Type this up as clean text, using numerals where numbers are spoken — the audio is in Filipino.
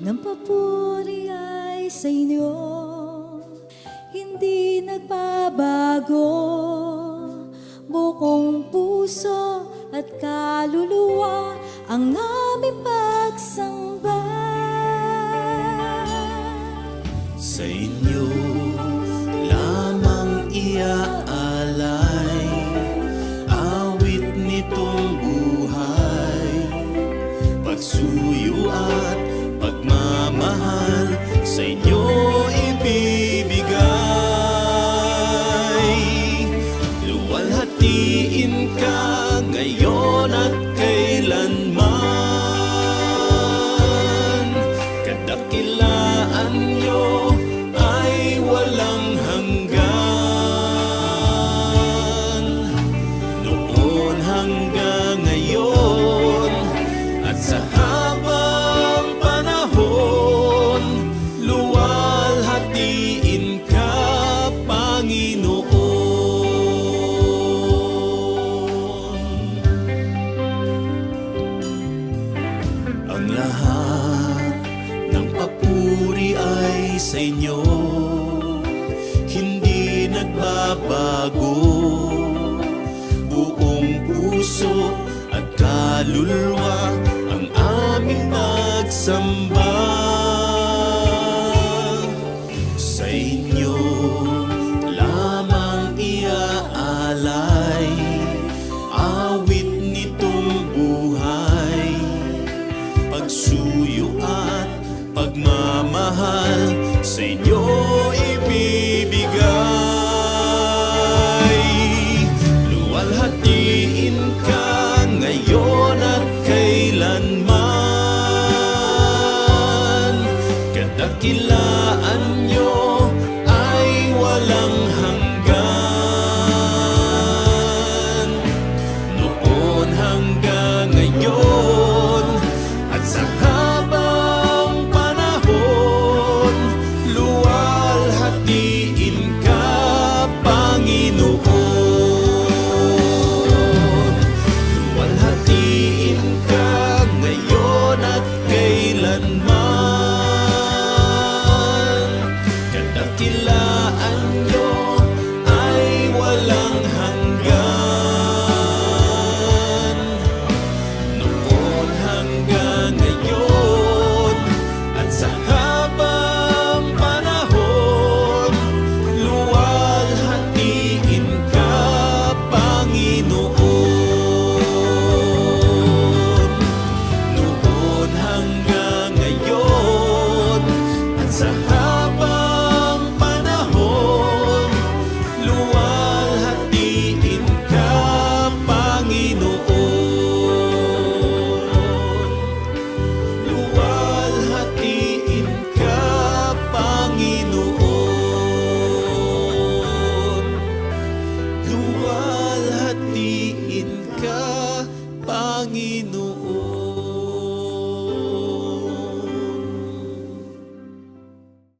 ng papuri ay sa inyo, hindi nagbabago. Buong puso at kaluluwa ang aming pagsamba. Sa inyo lamang iaalay awit nitong buhay, pagsuyo at pagmamahal sa inyo ibibigay. Luwalhatiin ka ngayon at kailanman, kadakilaan nyo ay walang hanggan. Noon hanggang ngayon at sa habang panahon, luwalhatiin ka, Panginoon. Ang lahat ng papuri ay sa inyo, hindi nagbabago. Buong puso at kaluluwa